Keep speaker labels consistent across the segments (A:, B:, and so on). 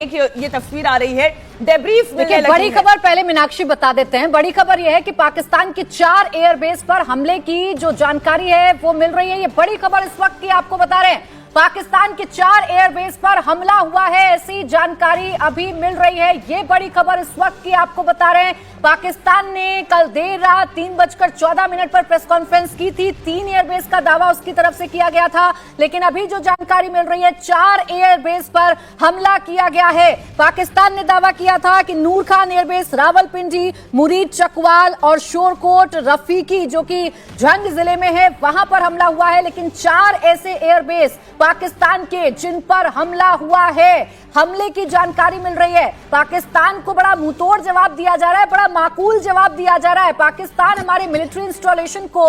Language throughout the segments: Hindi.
A: ये तस्वीर आ रही है, डेब्रीफ
B: देखिए बड़ी खबर पहले मीनाक्षी बता देते हैं। बड़ी खबर यह है कि पाकिस्तान के 4 एयरबेस पर हमले की जो जानकारी है वो मिल रही है। ये बड़ी खबर इस वक्त की आपको बता रहे हैं। पाकिस्तान के 4 एयरबेस पर हमला हुआ है, ऐसी जानकारी अभी मिल रही है। ये बड़ी खबर इस वक्त की आपको बता रहे हैं। पाकिस्तान ने कल देर रात 3:14 पर प्रेस कॉन्फ्रेंस की थी। 3 एयरबेस का दावा उसकी तरफ से किया गया था, लेकिन अभी जो जानकारी मिल रही है 4 एयरबेस पर हमला किया गया है। पाकिस्तान ने दावा किया था कि नूर खान एयरबेस, रावलपिंडी, मुरीद चकवाल और शोरकोट रफीकी जो कि झंग जिले में है, वहां पर हमला हुआ है। लेकिन 4 ऐसे एयरबेस पाकिस्तान के जिन पर हमला हुआ है, हमले की जानकारी मिल रही है। पाकिस्तान को बड़ा मुंहतोड़ जवाब दिया जा रहा है, बड़ा माकूल जवाब दिया जा रहा है। पाकिस्तान हमारे मिलिट्री इंस्टॉलेशन को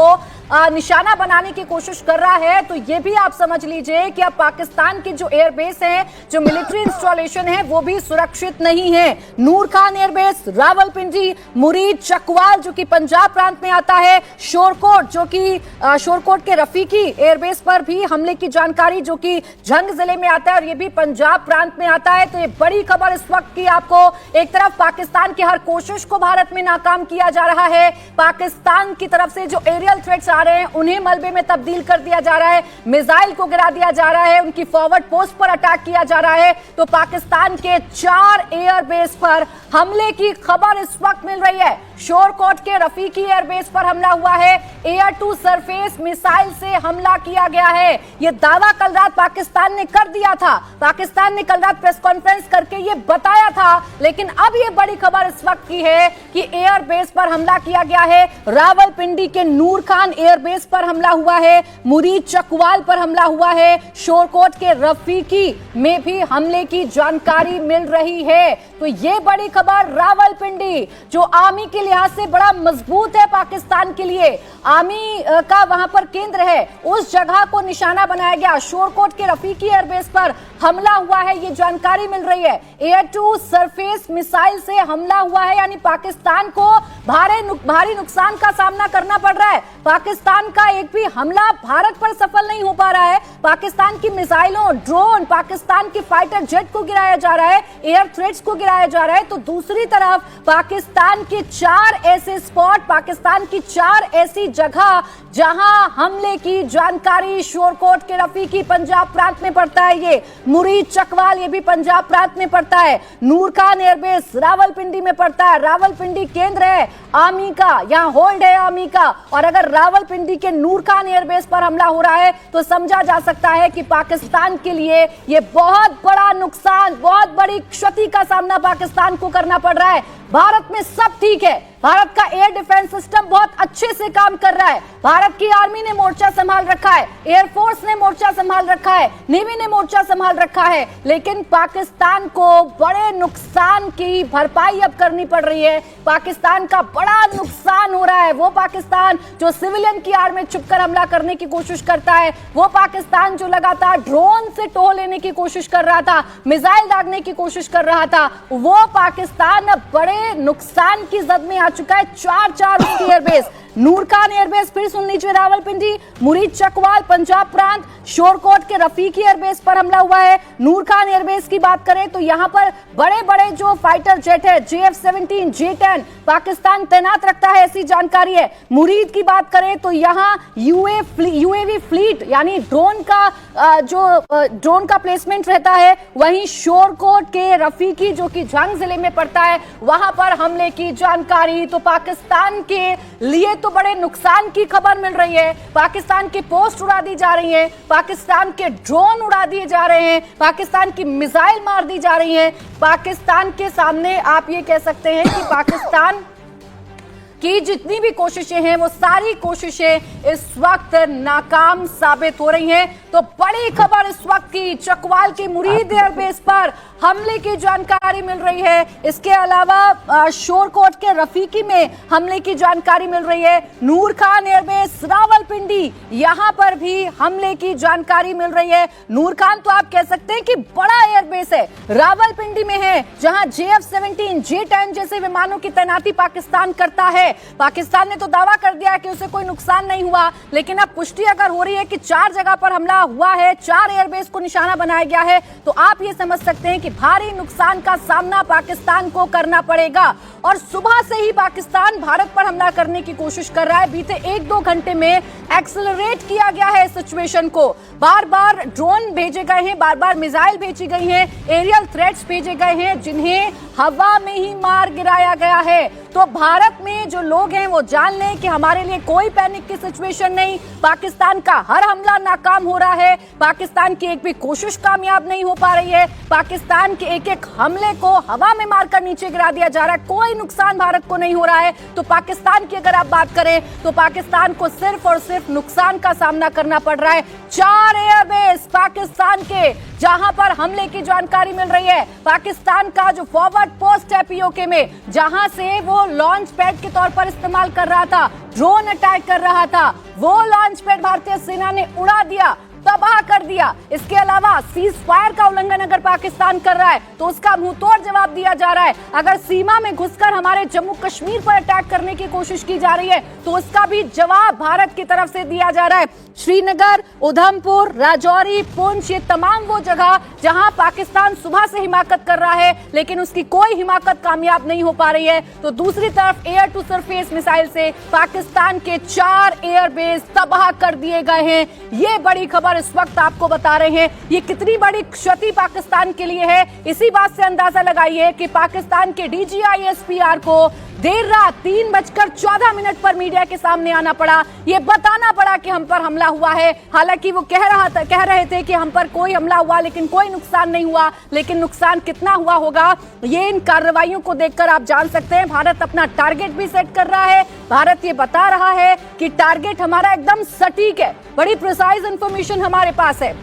B: निशाना बनाने की कोशिश कर रहा है। तो ये भी आप समझ लीजिए कि अब पाकिस्तान के जो एयरबेस हैं, जो मिलिट्री इंस्टॉलेशन है, वो भी सुरक्षित नहीं है। नूर खान एयरबेस, रावलपिंडी, मुरीद चकवाल जो कि पंजाब प्रांत में आता है, शोरकोट जो कि शोरकोट के रफीकी एयरबेस पर भी हमले की जानकारी जो कि झंग जिले में आता है और ये भी पंजाब प्रांत में आता है। तो ये बड़ी खबर इस वक्त की आपको। एक तरफ पाकिस्तान की हर कोशिश को भारत में नाकाम किया जा रहा है। पाकिस्तान की तरफ से जो एरियल थ्रेट्स आ रहे हैं उन्हें मलबे में तब्दील कर दिया जा रहा है, मिसाइल को गिरा दिया जा रहा है, उनकी फॉरवर्ड पोस्ट पर अटैक किया जा रहा है। तो पाकिस्तान के 4 एयरबेस पर हमले की खबर इस वक्त मिल रही है। शोरकोट के रफीकी एयरबेस पर हमला हुआ है, एयर टू सरफेस मिसाइल से हमला किया गया है। यह दावा कल रात पाकिस्तान ने कर दिया था। पाकिस्तान ने कल रात प्रेस कॉन्फ्रेंस करके ये बताया था, लेकिन अब ये बड़ी खबर इस वक्त की है कि एयरबेस पर हमला किया गया है। रावलपिंडी के नूर खान एयरबेस पर हमला हुआ है, मुरीद चकवाल पर हमला हुआ है, शोरकोट के रफीकी में भी हमले की जानकारी मिल रही है। तो ये बड़ी खबर, रावलपिंडी जो आर्मी के लिहाज से बड़ा मजबूत है पाकिस्तान के लिए, आर्मी का वहां पर केंद्र है, उस जगह को निशाना बनाया गया। शोरकोट के रफीकी एयरबेस पर हमला हुआ है, ये जानकारी मिल रही है। एयर टू सरफेस मिसाइल से हमला हुआ है, यानी पाकिस्तान को भारी नुकसान का सामना करना पड़ रहा है। पाकिस्तान का एक भी हमला भारत पर सफल नहीं हो पा रहा है। पाकिस्तान की मिसाइलों, ड्रोन, पाकिस्तान की फाइटर जेट को गिराया जा रहा है, एयर थ्रेट्स को गिराया जा रहा है। तो दूसरी तरफ पाकिस्तान के 4 ऐसे स्पॉट, पाकिस्तान की 4 ऐसी जगह जहां हमले की जानकारी, शोरकोट के रफीकी पंजाब प्रांत में पड़ता है, ये मुरीद चकवाल ये भी पंजाब प्रांत में पड़ता है, नूर खान एयरबेस रावलपिंडी में पड़ता है। रावलपिंडी केंद्र है आर्मी का, यहाँ होल्ड है आर्मी का। और अगर रावलपिंडी के नूर खान एयरबेस पर हमला हो रहा है तो समझा जा सकता है कि पाकिस्तान के लिए ये बहुत बड़ा नुकसान, बहुत बड़ी क्षति का सामना पाकिस्तान को करना पड़ रहा है। भारत में सब ठीक है, भारत का एयर डिफेंस सिस्टम बहुत अच्छे से काम कर रहा है, भारत की आर्मी ने मोर्चा संभाल रखा है, एयरफोर्स ने मोर्चा संभाल रखा है, नेवी ने मोर्चा संभाल रखा है। लेकिन पाकिस्तान को बड़े नुकसान की भरपाई अब करनी पड़ रही है। पाकिस्तान का बड़ा नुकसान हो रहा है। वो पाकिस्तान जो सिविलियन की आड़ में छुपकर हमला करने की कोशिश करता है, वो पाकिस्तान जो लगातार ड्रोन से टोह लेने की कोशिश कर रहा था, मिसाइल दागने की कोशिश कर रहा था, वो पाकिस्तान अब बड़े नुकसान की जद में आ चुका है। 4 उसकी एयरबेस, नूर खान एयरबेस, फिर सुन लीजिए, रावलपिंडी, मुरीद चकवाल पंजाब प्रांत, शोरकोट के रफीकी एयरबेस पर हमला हुआ है। नूर खान एयरबेस की बात करें तो यहां पर बड़े बड़े जो फाइटर जेट है, JF-17, J-10 पाकिस्तान तैनात रखता है, ऐसी जानकारी है। मुरीद की बात करें तो यहां UAV फ्लीट यानी ड्रोन का प्लेसमेंट रहता है। वहीं शोरकोट के रफीकी जो कि झंग जिले में पड़ता है, वहां पर हमले की जानकारी। तो पाकिस्तान के लिए तो बड़े नुकसान की खबर मिल रही है। पाकिस्तान की पोस्ट उड़ा दी जा रही है, पाकिस्तान के ड्रोन उड़ा दिए जा रहे हैं, पाकिस्तान की मिसाइल मार दी जा रही है। पाकिस्तान के सामने आप ये कह सकते हैं कि पाकिस्तान की जितनी भी कोशिशें हैं वो सारी कोशिशें इस वक्त नाकाम साबित हो रही हैं। तो बड़ी खबर इस वक्त की, चकवाल की मुरीद एयरबेस पर हमले की जानकारी मिल रही है। इसके अलावा शोरकोट के रफीकी में हमले की जानकारी मिल रही है। नूर खान एयरबेस रावलपिंडी, यहां पर भी हमले की जानकारी मिल रही है। नूर खान तो आप कह सकते हैं कि बड़ा एयरबेस है, रावलपिंडी में है, जहां JF-17, J-10 जैसे विमानों की तैनाती पाकिस्तान करता है। पाकिस्तान ने तो दावा कर दिया कि उसे कोई नुकसान नहीं हुआ, लेकिन अब पुष्टि अगर हो रही है कि 4 जगह पर हमला हुआ है, 4 एयरबेस को निशाना बनाया गया है, तो आप ये समझ सकते हैं कि भारी नुकसान का सामना पाकिस्तान को करना पड़ेगा। और सुबह से ही पाकिस्तान भारत पर हमला करने की कोशिश कर रहा है। बीते 1-2 घंटे में एक्सेलरेट किया गया है सिचुएशन को। बार बार ड्रोन भेजे गए हैं, बार बार मिसाइल भेजी गई हैं, एरियल थ्रेट्स भेजे गए हैं, जिन्हें हवा में ही मार गिराया गया है। तो भारत में जो लोग हैं वो जान लें कि हमारे लिए कोई पैनिक की सिचुएशन नहीं। पाकिस्तान का हर हमला नाकाम हो रहा है, पाकिस्तान की एक भी कोशिश कामयाब नहीं हो पा रही है, पाकिस्तान के एक हमले को हवा में मारकर नीचे गिरा दिया जा रहा है, कोई नुकसान भारत को नहीं हो रहा है। तो पाकिस्तान की अगर आप बात करें तो पाकिस्तान को सिर्फ और सिर्फ नुकसान का सामना करना पड़ रहा है। 4 एयरबेस पाकिस्तान के जहां पर हमले की जानकारी मिल रही है। पाकिस्तान का जो फॉरवर्ड पोस्ट है पीओके में, जहां से वो लॉन्च पैड के तौर पर इस्तेमाल कर रहा था, ड्रोन अटैक कर रहा था, वो लॉन्च पैड भारतीय सेना ने उड़ा दिया, तबाह कर दिया। इसके अलावा सीज फायर का उल्लंघन अगर पाकिस्तान कर रहा है तो उसका मुंहतोड़ जवाब दिया जा रहा है। अगर सीमा में घुसकर हमारे जम्मू कश्मीर पर अटैक करने की कोशिश की जा रही है तो उसका भी जवाब भारत की तरफ से दिया जा रहा है। श्रीनगर, उधमपुर, राजौरी, पुंछ, ये तमाम वो जगह जहां पाकिस्तान सुबह से हिमाकत कर रहा है, लेकिन उसकी कोई हिमाकत कामयाब नहीं हो पा रही है। तो दूसरी तरफ एयर टू सरफेस मिसाइल से पाकिस्तान के 4 एयरबेस तबाह कर दिए गए हैं। ये बड़ी खबर इस वक्त आपको बता रहे हैं। ये कितनी बड़ी क्षति पाकिस्तान के लिए है, इसी बात से अंदाजा लगाइए कि पाकिस्तान के DGISPR को देर रात 3:14 पर मीडिया के सामने आना पड़ा, ये बताना पड़ा कि हम पर हमला हुआ है। हालांकि वो कह रहे थे कि हम पर कोई हमला हुआ लेकिन कोई नुकसान नहीं हुआ, लेकिन नुकसान कितना हुआ होगा ये इन कार्रवाइयों को देखकर आप जान सकते हैं। भारत अपना टारगेट भी सेट कर रहा है। भारत ये बता रहा है कि टारगेट हमारा एकदम सटीक है, बड़ी प्रिसाइज इंफॉर्मेशन हमारे पास है।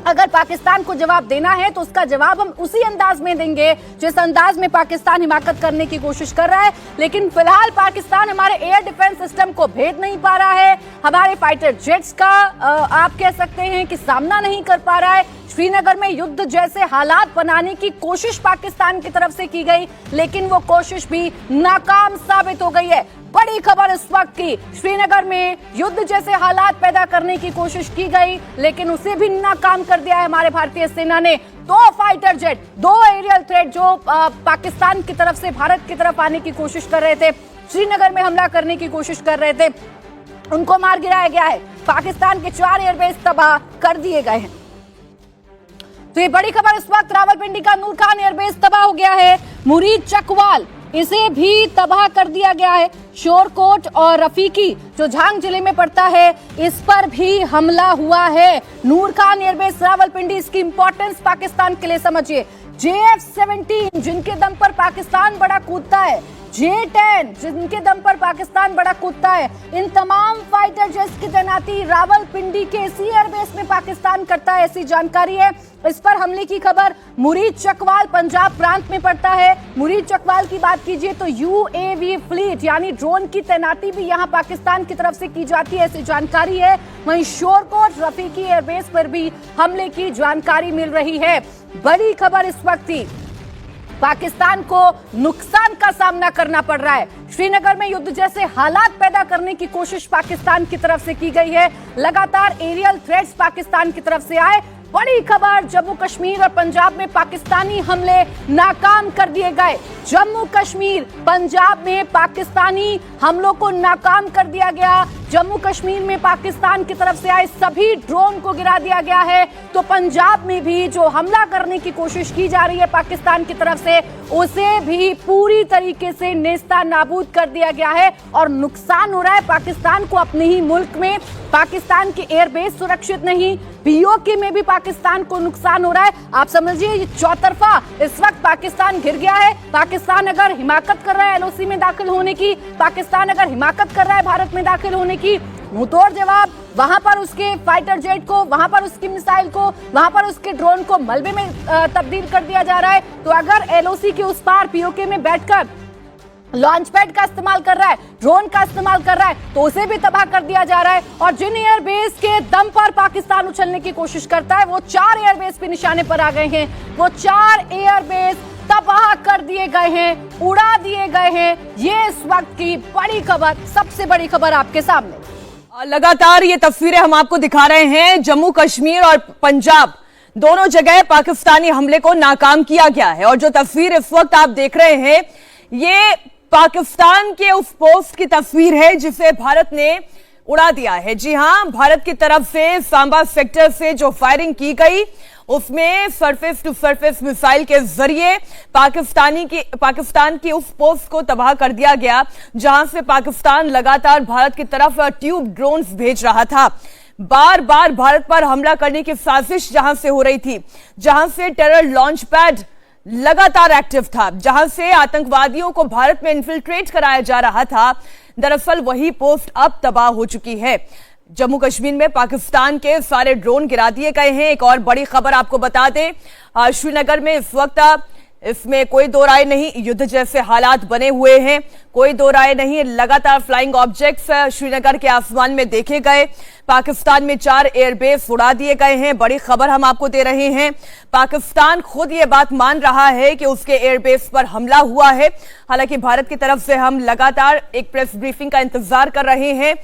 B: अगर पाकिस्तान को जवाब देना है तो उसका जवाब हम उसी अंदाज में देंगे जिस अंदाज में पाकिस्तान हिमाकत करने की कोशिश कर रहा है। लेकिन फिलहाल पाकिस्तान हमारे एयर डिफेंस सिस्टम को भेद नहीं पा रहा है, हमारे फाइटर जेट्स का आप कह सकते हैं कि सामना नहीं कर पा रहा है। श्रीनगर में युद्ध जैसे हालात बनाने की कोशिश पाकिस्तान की तरफ से की गई, लेकिन वो कोशिश भी नाकाम साबित हो गई है। बड़ी खबर इस वक्त की, श्रीनगर में युद्ध जैसे हालात पैदा करने की कोशिश की गई, लेकिन उसे भी नाकाम कर दिया है हमारे भारतीय सेना ने। 2 फाइटर जेट, 2 एरियल थ्रेट जो पाकिस्तान की तरफ से भारत की तरफ आने की कोशिश कर रहे थे, श्रीनगर में हमला करने की कोशिश कर रहे थे, उनको मार गिराया गया है। पाकिस्तान के 4 एयरबेस तबाह कर दिए गए हैं। तो ये बड़ी खबर इस वक्त, रावलपिंडी का नूर खान एयरबेस तबाह हो गया है। मुरीद चकवाल, इसे भी तबाह कर दिया गया है। शोरकोट और रफीकी जो झांग जिले में पड़ता है, इस पर भी हमला हुआ है। नूर खान एयरबेस रावलपिंडी, इसकी इंपॉर्टेंस पाकिस्तान के लिए समझिए। JF-17 जिनके दम पर पाकिस्तान बड़ा कूदता है, J-10 जिनके दम पर पाकिस्तान बड़ा कूदता है, इन तमाम फाइटर जेट्स की तैनाती रावलपिंडी के इसी एयरबेस में पाकिस्तान करता है, ऐसी जानकारी है। इस पर हमले की खबर मुरीद चकवाल पंजाब प्रांत में पड़ता है। मुरीद चकवाल की बात कीजिए तो UAV फ्लीट यानी ड्रोन की तैनाती भी यहां पाकिस्तान की तरफ से की जाती है, ऐसी जानकारी है। वहीं शोरकोट रफीकी एयरबेस पर भी हमले की जानकारी मिल रही है। बड़ी खबर इस वक्त थी, पाकिस्तान को नुकसान का सामना करना पड़ रहा है। श्रीनगर में युद्ध जैसे हालात पैदा करने की कोशिश पाकिस्तान की तरफ से की गई है। लगातार एरियल थ्रेट्स पाकिस्तान की तरफ से आए। बड़ी खबर, जम्मू कश्मीर और पंजाब में पाकिस्तानी हमले नाकाम कर दिए गए। जम्मू कश्मीर, पंजाब में पाकिस्तानी हमलों को नाकाम कर दिया गया। जम्मू कश्मीर में पाकिस्तान की तरफ से आए सभी ड्रोन को गिरा दिया गया है। तो पंजाब में भी जो हमला करने की कोशिश की जा रही है पाकिस्तान की तरफ से, उसे भी पूरी तरीके से नेस्ता नाबूद कर दिया गया है। और नुकसान हो रहा है पाकिस्तान को अपने ही मुल्क में। पाकिस्तान के एयरबेस सुरक्षित नहीं, POK में भी पाकिस्तान को नुकसान हो रहा है। आप समझिए ये चौतरफा इस वक्त पाकिस्तान घिर गया है। पाकिस्तान अगर हिमाकत कर रहा है LOC में दाखिल होने की, पाकिस्तान अगर हिमाकत कर रहा है भारत में दाखिल होने की, मुंहतोड़ जवाब वहां पर उसके फाइटर जेट को, वहां पर उसकी मिसाइल को, वहां पर उसके ड्रोन को मलबे में तब्दील कर दिया जा रहा है। तो अगर LOC के उस पार POK में बैठकर लॉन्च पैड का इस्तेमाल कर रहा है, ड्रोन का इस्तेमाल कर रहा है, तो उसे भी तबाह कर दिया जा रहा है। और जिन एयरबेस के दम पर पाकिस्तान उछलने की कोशिश करता है, वो 4 एयरबेस पे निशाने पर आ गए हैं। वो 4 एयरबेस तबाह कर दिए गए हैं, उड़ा दिए गए हैं। ये इस वक्त की बड़ी खबर, सबसे बड़ी खबर आपके सामने।
A: लगातार ये तस्वीरें हम आपको दिखा रहे हैं। जम्मू कश्मीर और पंजाब दोनों जगह पाकिस्तानी हमले को नाकाम किया गया है और जो तस्वीर इस वक्त आप देख रहे हैं ये पाकिस्तान के उस पोस्ट की तस्वीर है जिसे भारत ने उड़ा दिया है। जी हां, भारत की तरफ से सांबा सेक्टर से जो फायरिंग की गई उसमें सरफेस टू सरफेस मिसाइल के जरिए पाकिस्तान की उस पोस्ट को तबाह कर दिया गया जहां से पाकिस्तान लगातार भारत की तरफ ट्यूब ड्रोन्स भेज रहा था। बार बार भारत पर हमला करने की साजिश जहां से हो रही थी, जहां से टेरर लॉन्च पैड लगातार एक्टिव था, जहां से आतंकवादियों को भारत में इन्फिल्ट्रेट कराया जा रहा था, दरअसल वही पोस्ट अब तबाह हो चुकी है। जम्मू कश्मीर में पाकिस्तान के सारे ड्रोन गिरा दिए गए हैं। एक और बड़ी खबर आपको बता दें, श्रीनगर में इस वक्त इसमें कोई दो राय नहीं, युद्ध जैसे हालात बने हुए हैं, कोई दो राय नहीं। लगातार फ्लाइंग ऑब्जेक्ट्स श्रीनगर के आसमान में देखे गए। पाकिस्तान में 4 एयरबेस उड़ा दिए गए हैं। बड़ी खबर हम आपको दे रहे हैं, पाकिस्तान खुद ये बात मान रहा है कि उसके एयरबेस पर हमला हुआ है। हालांकि भारत की तरफ से हम लगातार एक प्रेस ब्रीफिंग का इंतजार कर रहे हैं।